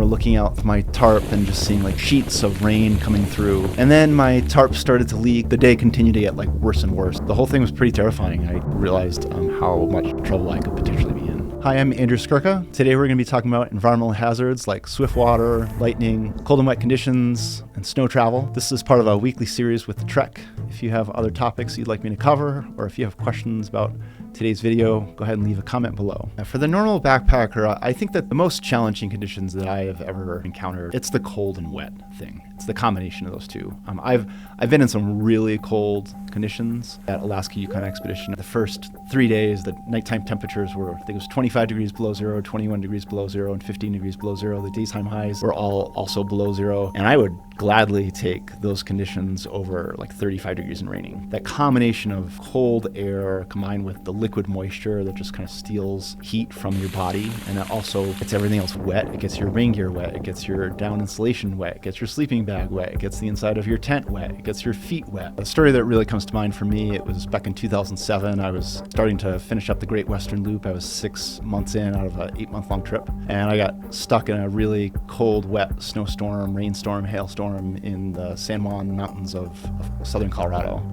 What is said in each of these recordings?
looking out my tarp and just seeing like sheets of rain coming through. And then my tarp started to leak. The day continued to get like worse and worse. The whole thing was pretty terrifying. I realized how much trouble I could potentially be in. Hi, I'm Andrew Skurka. Today we're going to be talking about environmental hazards like swift water, lightning, cold and wet conditions, and snow travel. This is part of a weekly series with the Trek. If you have other topics you'd like me to cover, or if you have questions about today's video, go ahead and leave a comment below. Now, for the normal backpacker, I think that the most challenging conditions that I have ever encountered, it's the cold and wet thing. It's the combination of those two. I've been in some really cold conditions at Alaska Yukon expedition. The first 3 days, the nighttime temperatures were, I think it was 25 degrees below zero, 21 degrees below zero, and 15 degrees below zero. The daytime highs were all also below zero. And I would gladly take those conditions over like 35 degrees and raining. That combination of cold air combined with the liquid moisture that just kind of steals heat from your body, and that also gets everything else wet. It gets your rain gear wet, it gets your down insulation wet, it gets your sleeping bag wet, it gets the inside of your tent wet, it gets your feet wet. The story that really comes to mind for me, it was back in 2007. I was starting to finish up the Great Western Loop. I was 6 months in out of an 8-month-long trip, and I got stuck in a really cold, wet snowstorm, rainstorm, hailstorm in the San Juan Mountains of southern Colorado.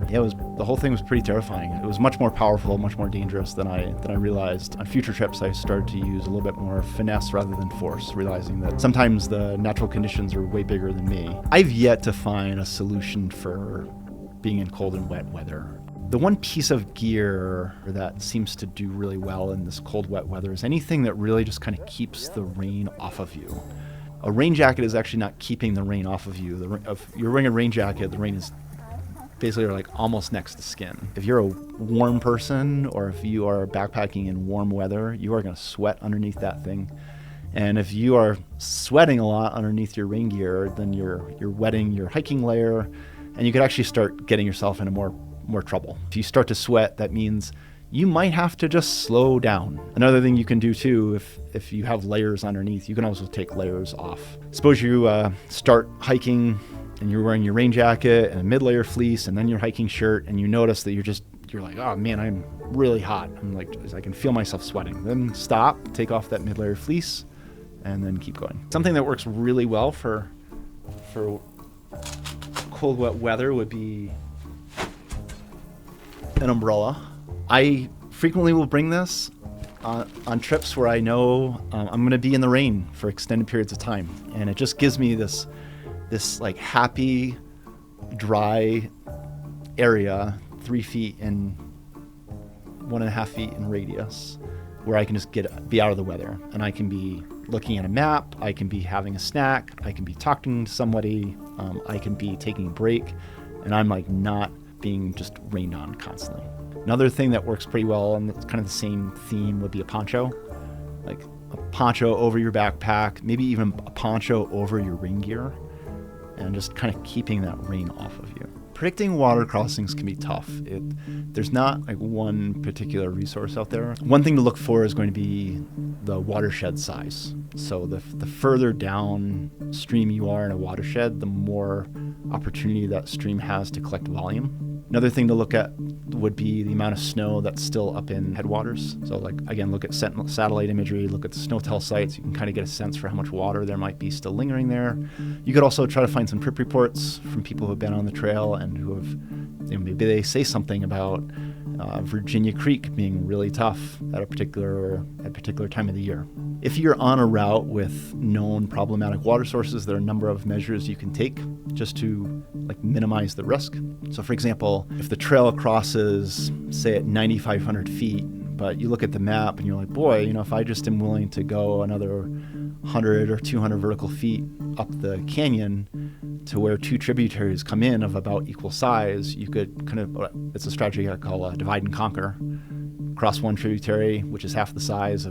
The whole thing was pretty terrifying. It was much more powerful, much more dangerous than I realized. On future trips, I started to use a little bit more finesse rather than force, realizing that sometimes the natural conditions are way bigger than me. I've yet to find a solution for being in cold and wet weather. The one piece of gear that seems to do really well in this cold, wet weather is anything that really just kind of keeps the rain off of you. A rain jacket is actually not keeping the rain off of you. If you're wearing a rain jacket, the rain is basically like almost next to skin. If you're a warm person, or if you are backpacking in warm weather, you are going to sweat underneath that thing. And if you are sweating a lot underneath your rain gear, then you're wetting your hiking layer, and you could actually start getting yourself into more trouble. If you start to sweat, that means you might have to just slow down. Another thing you can do too, if you have layers underneath, you can also take layers off. Suppose you start hiking and you're wearing your rain jacket and a mid-layer fleece and then your hiking shirt, and you notice that you're like, oh man, I'm really hot. I can feel myself sweating. Then stop, take off that mid-layer fleece, and then keep going. Something that works really well for cold, wet weather would be an umbrella. I frequently will bring this on trips where I know I'm going to be in the rain for extended periods of time, and it just gives me this like happy, dry area, 3 feet and 1.5 feet in radius, where I can just be out of the weather, and I can be looking at a map, I can be having a snack, I can be talking to somebody, I can be taking a break, and I'm like not being just rained on constantly. Another thing that works pretty well, and it's kind of the same theme, would be a poncho. Like a poncho over your backpack, maybe even a poncho over your rain gear, and just kind of keeping that rain off of you. Predicting water crossings can be tough. There's not like one particular resource out there. One thing to look for is going to be the watershed size. So the further downstream you are in a watershed, the more opportunity that stream has to collect volume. Another thing to look at would be the amount of snow that's still up in headwaters. So like, again, look at satellite imagery, look at the SNOTEL sites. You can kind of get a sense for how much water there might be still lingering there. You could also try to find some trip reports from people who have been on the trail and who have, maybe they say something about Virginia Creek being really tough at a particular time of the year. If you're on a route with known problematic water sources, there are a number of measures you can take just to like minimize the risk. So for example, if the trail crosses, say at 9,500 feet, but you look at the map and you're like, boy, if I just am willing to go another 100 or 200 vertical feet up the canyon to where 2 tributaries come in of about equal size, you could it's a strategy I call divide and conquer. Cross one tributary, which is half the size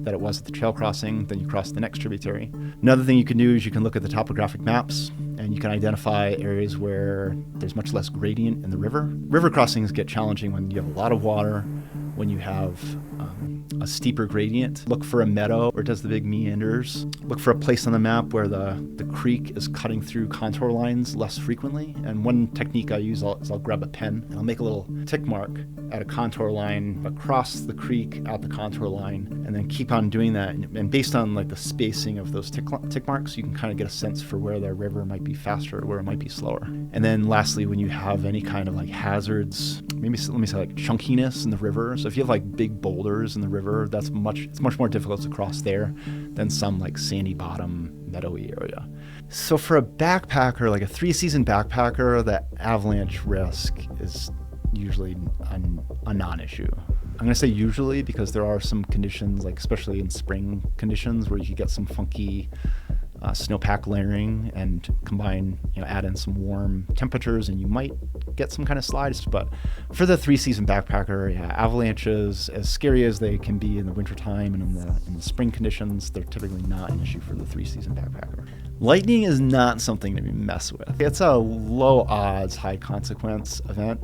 that it was at the trail crossing, then you cross the next tributary. Another thing you can do is you can look at the topographic maps, and you can identify areas where there's much less gradient in the river. River crossings get challenging when you have a lot of water, when you have a steeper gradient. Look for a meadow where it does the big meanders. Look for a place on the map where the creek is cutting through contour lines less frequently. And one technique I use is I'll grab a pen and I'll make a little tick mark at a contour line across the creek out the contour line, and then keep on doing that. And based on like the spacing of those tick marks, you can kind of get a sense for where the river might be faster or where it might be slower. And then lastly, when you have any kind of like hazards, maybe let me say like chunkiness in the river. So if you have like big boulders in the river, it's much more difficult to cross there than some like sandy bottom meadowy area. So for a backpacker, like a 3-season backpacker, the avalanche risk is usually a non-issue. I'm going to say usually because there are some conditions, like especially in spring conditions, where you could get some funky snowpack layering and add in some warm temperatures and you might get some kind of slides. But for the 3-season backpacker, avalanches, as scary as they can be in the wintertime and in the spring conditions, they're typically not an issue for the 3-season backpacker. Lightning is not something to be messed with. It's a low odds, high consequence event.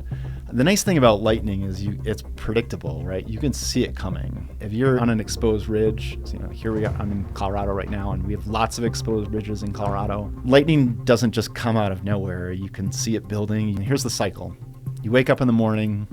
The nice thing about lightning is it's predictable, right? You can see it coming. If you're on an exposed ridge, I'm in Colorado right now, and we have lots of exposed ridges in Colorado. Lightning doesn't just come out of nowhere. You can see it building. Here's the cycle. You wake up in the morning,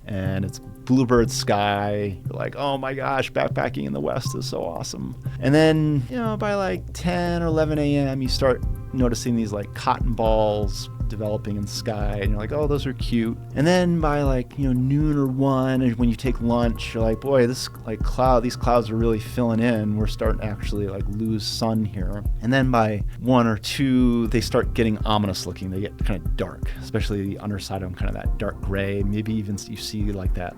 and it's bluebird sky. You're like, oh my gosh, backpacking in the West is so awesome. And then, by like 10 or 11 a.m., you start noticing these like cotton balls developing in the sky, and you're like, oh, those are cute. And then by like noon or 1, and when you take lunch, you're like, boy, these clouds are really filling in. We're starting to actually like lose sun here. And then by 1 or 2, they start getting ominous looking. They get kind of dark, especially the underside of them, kind of that dark gray. Maybe even you see like that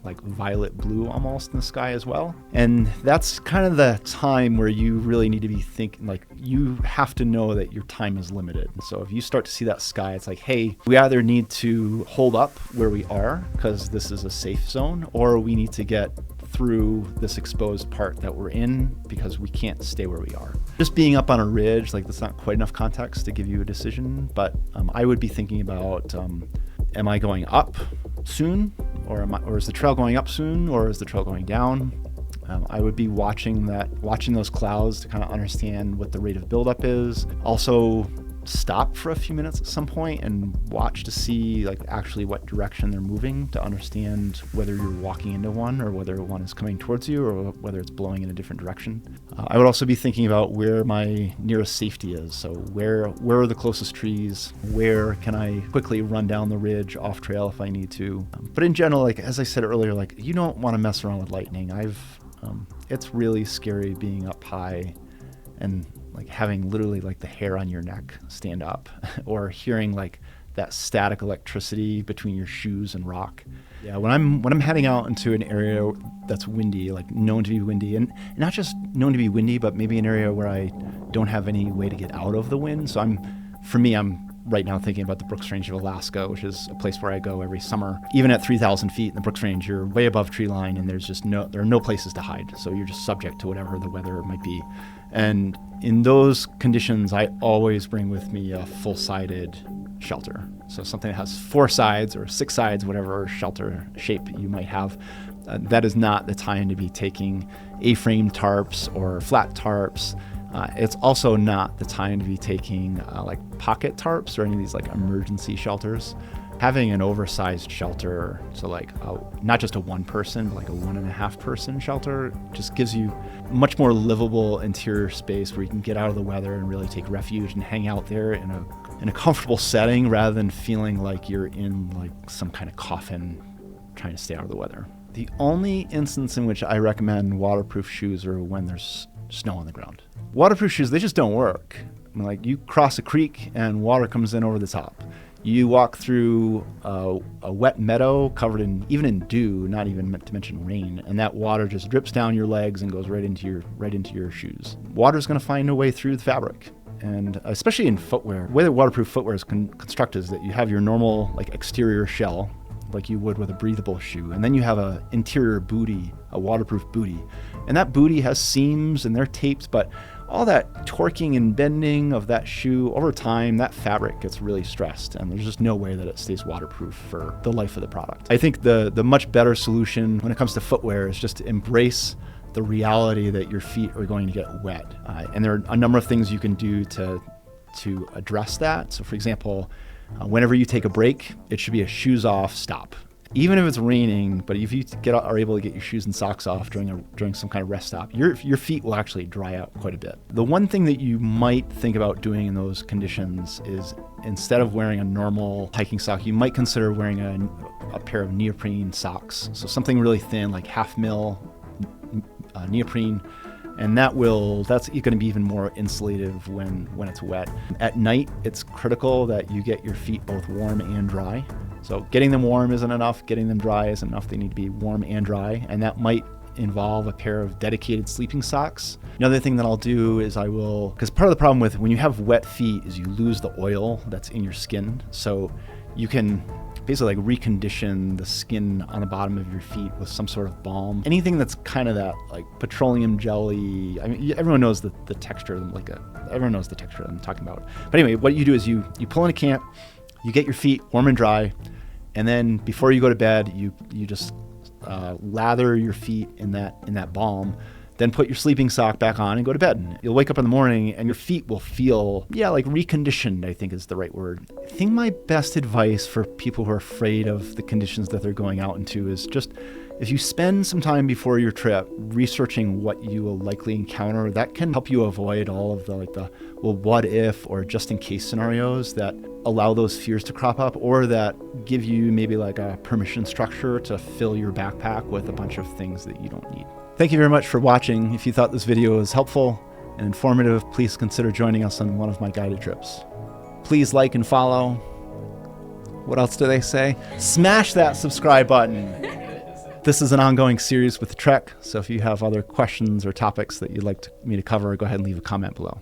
like violet blue almost in the sky as well. And that's kind of the time where you really need to be thinking, like, you have to know that your time is limited. So if you start to see that sky, it's like, hey, we either need to hold up where we are because this is a safe zone, or we need to get through this exposed part that we're in because we can't stay where we are. Just being up on a ridge, like, that's not quite enough context to give you a decision, but I would be thinking about, am I going up soon, or is the trail going up soon, or is the trail going down? I would be watching those clouds to kind of understand what the rate of buildup is. Also, stop for a few minutes at some point and watch to see like actually what direction they're moving, to understand whether you're walking into one or whether one is coming towards you or whether it's blowing in a different direction. I would also be thinking about where my nearest safety is. So where are the closest trees? Where can I quickly run down the ridge off trail if I need to? But in general, like as I said earlier, like you don't want to mess around with lightning. It's really scary being up high and like having literally like the hair on your neck stand up or hearing like that static electricity between your shoes and rock. Yeah, when I'm heading out into an area that's windy, like known to be windy, and not just known to be windy, but maybe an area where I don't have any way to get out of the wind. So I'm right now thinking about the Brooks Range of Alaska, which is a place where I go every summer. Even at 3,000 feet in the Brooks Range, you're way above tree line, and there are no places to hide. So you're just subject to whatever the weather might be. And in those conditions, I always bring with me a full-sided shelter. So something that has 4 sides or 6 sides, whatever shelter shape you might have. That is not the time to be taking A-frame tarps or flat tarps. It's also not the time to be taking like pocket tarps or any of these like emergency shelters. Having an oversized shelter, so like not just a 1-person, but like a 1.5-person shelter, just gives you much more livable interior space where you can get out of the weather and really take refuge and hang out there in a comfortable setting rather than feeling like you're in like some kind of coffin trying to stay out of the weather. The only instance in which I recommend waterproof shoes are when there's snow on the ground. Waterproof shoes, they just don't work. I mean, like you cross a creek and water comes in over the top. You walk through a wet meadow covered even in dew, not even to mention rain, and that water just drips down your legs and goes right into your shoes. Water's going to find a way through the fabric, and especially in footwear. The way that waterproof footwear is constructed is that you have your normal like exterior shell, like you would with a breathable shoe, and then you have a interior booty, a waterproof booty, and that booty has seams and they're taped, but all that torquing and bending of that shoe, over time, that fabric gets really stressed, and there's just no way that it stays waterproof for the life of the product. I think the much better solution when it comes to footwear is just to embrace the reality that your feet are going to get wet. And there are a number of things you can do to address that. So for example, whenever you take a break, it should be a shoes off stop. Even if it's raining, but if you are able to get your shoes and socks off during some kind of rest stop, your feet will actually dry out quite a bit. The one thing that you might think about doing in those conditions is, instead of wearing a normal hiking sock, you might consider wearing a pair of neoprene socks. So something really thin, like 1/2 mil neoprene, and that's going to be even more insulative when it's wet. At night, it's critical that you get your feet both warm and dry. So getting them warm isn't enough, getting them dry isn't enough. They need to be warm and dry, and that might involve a pair of dedicated sleeping socks. Another thing that I'll do is because part of the problem with when you have wet feet is you lose the oil that's in your skin. So you can basically like recondition the skin on the bottom of your feet with some sort of balm. Anything that's kind of that like petroleum jelly. I mean, everyone knows the texture, everyone knows the texture that I'm talking about. But anyway, what you do is you pull into camp, you get your feet warm and dry, and then before you go to bed, you just lather your feet in that balm. Then put your sleeping sock back on and go to bed. You'll wake up in the morning and your feet will feel, like reconditioned, I think is the right word. I think my best advice for people who are afraid of the conditions that they're going out into is just, if you spend some time before your trip researching what you will likely encounter, that can help you avoid all of the what if or just in case scenarios that allow those fears to crop up, or that give you maybe like a permission structure to fill your backpack with a bunch of things that you don't need. Thank you very much for watching. If you thought this video was helpful and informative, please consider joining us on one of my guided trips. Please like and follow. What else do they say? Smash that subscribe button. This is an ongoing series with Trek, so if you have other questions or topics that you'd like me to cover, go ahead and leave a comment below.